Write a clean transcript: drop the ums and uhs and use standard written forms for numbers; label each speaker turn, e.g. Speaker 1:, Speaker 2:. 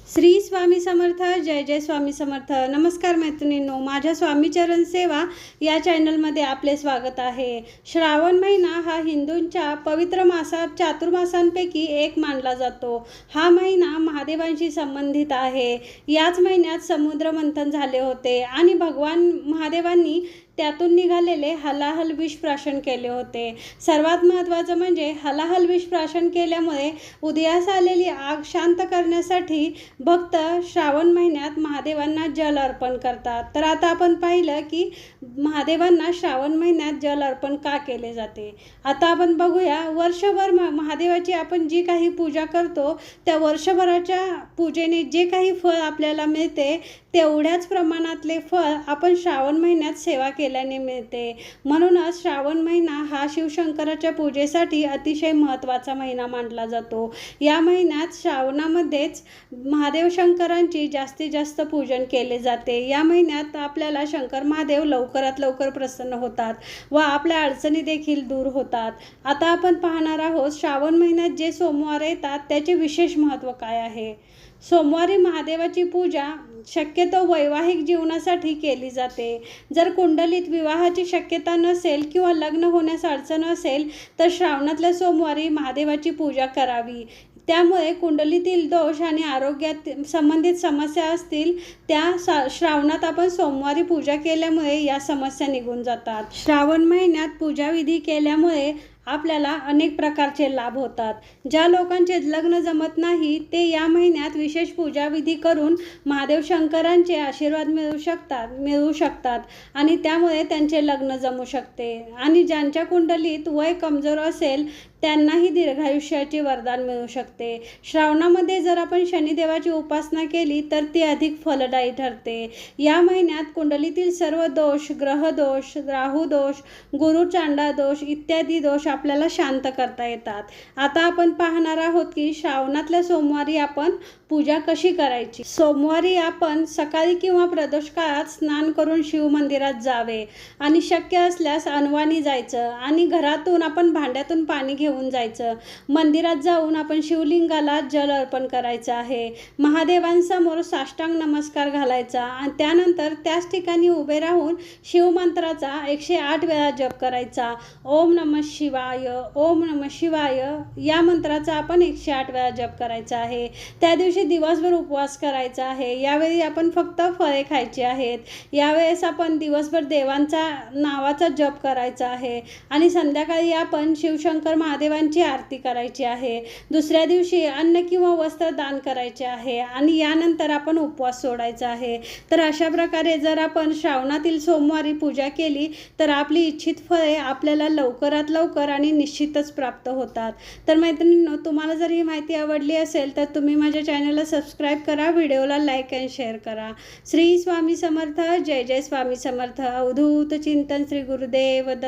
Speaker 1: श्री स्वामी समर्थ. जय जय स्वामी समर्थ. नमस्कार मैत्रिणींनो, माझ्या स्वामीचरण सेवा या चॅनलमध्ये आपले स्वागत आहे. श्रावण महिना हा हिंदूंच्या पवित्र मासात चातुर्मासांपैकी एक मानला जातो. हा महिना महादेवांशी संबंधित आहे. याच महिन्यात समुद्र मंथन झाले होते आणि भगवान महादेवांनी त्यातून निघालेले हलाहल विष प्राशन केले होते. सर्वात महत्त्वाचं म्हणजे हलाहल विष प्राशन केल्यामुळे उदयास आलेली आग शांत करण्यासाठी भक्त श्रावण महिन्यात महादेवांना जल अर्पण करतात. तर आता आपण पाहिलं की महादेवांना श्रावण महिन्यात जल अर्पण का केले जाते. आता आपण बघूया, वर्षभर महादेवाची आपण जी काही पूजा करतो त्या वर्षभराच्या पूजेने जे काही फळ आपल्याला मिळते तेवढ्याच प्रमाणातले फळ आपण श्रावण महिन्यात सेवा केल्याने मिळते. म्हणूनच श्रावण महिना हा शिवशंकराच्या पूजेसाठी अतिशय महत्त्वाचा महिना मानला जातो. या महिन्यात श्रावणामध्येच महादेव शंकरांची जास्तीत जास्त पूजन केले जाते. या महिन्यात आपल्याला शंकर महादेव लवकरात लवकर प्रसन्न होतात व आपल्या अडचणी देखील दूर होतात. आता आपण पाहणार आहोत श्रावण महिन्यात जे सोमवार येतात त्याचे विशेष महत्त्व काय आहे. सोमवारी महादेवाची पूजा शक्यतो वैवाहिक जीवनासाठी केली जाते. जर कुंडलीत विवाहाची शक्यता नसेल किंवा लग्न होण्यास अडचण असेल तर श्रावणातल्या सोमवारी महादेवाची पूजा करावी. त्यामुळे कुंडलीतील दोष आणि आरोग्यात संबंधित समस्या असतील त्या श्रावणात आपण सोमवारी पूजा केल्यामुळे या समस्या निघून जातात. श्रावण महिन्यात पूजाविधी केल्यामुळे आपल्याला अनेक प्रकारचे लाभ होतात. ज्या लोकांचे लग्न जमत नाही ते या महिन्यात विशेष पूजाविधी करून महादेव शंकरांचे आशीर्वाद मिळवू शकतात आणि त्यामुळे त्यांचे लग्न जमू शकते. आणि ज्यांच्या कुंडलीत वय कमजोर असेल त्यांनाही दीर्घायुष्याचे वरदान मिळू शकते. श्रावणामध्ये जर आपण शनिदेवाची उपासना केली तर ती अधिक फलदायी ठरते. या महिन्यात कुंडलीतील सर्व दोष, ग्रहदोष, राहुदोष, गुरुचांडा दोष इत्यादी दोष आपल्याला शांत करता येतात. आता आपण पाहणार आहोत की श्रावणातल्या सोमवारी आपण पूजा कशी करायची. सोमवारी आपण सकाळी किंवा प्रदोष काळात स्नान करून शिव मंदिरात जावे आणि शक्य असल्यास अनवाणी जायचं आणि घरातून आपण भांड्यातून पाणी घेऊन जायचं. मंदिरात जाऊन आपण शिवलिंगाला जल अर्पण करायचं आहे. महादेवांसमोर साष्टांग नमस्कार घालायचा आणि त्यानंतर त्याच ठिकाणी उभे राहून शिवमंत्राचा 108 वेळा जप करायचा. ओम नमः शिवाय, ओम नमः शिवाय या मंत्राचा आपण 108 वेळा जप करायचा आहे. त्या दिवशी दिवसभर उपवास करायचा आहे. यावेळी आपण फक्त फळे खायची आहेत. यावेळेस आपण दिवसभर देवांचा नावाचा जप करायचा आहे आणि संध्याकाळी आपण शिवशंकर महादेवांची आरती करायची आहे. दुसऱ्या दिवशी अन्न किंवा वस्त्र दान करायचे आहे आणि यानंतर आपण उपवास सोडायचा आहे. तर अशा प्रकारे जर आपण श्रावणातील सोमवारी पूजा केली तर आपली इच्छित फळे आपल्याला लवकरात लवकर आणि निश्चितच प्राप्त होतात. तर मैत्रिणींनो, तुम्हाला जर ही माहिती आवडली असेल तर तुम्ही माझ्या चॅनलला सबस्क्राईब करा, व्हिडिओला लाईक आणि शेअर करा. श्री स्वामी समर्थ. जय जय स्वामी समर्थ. अवधूत चिंतन. श्री गुरुदेव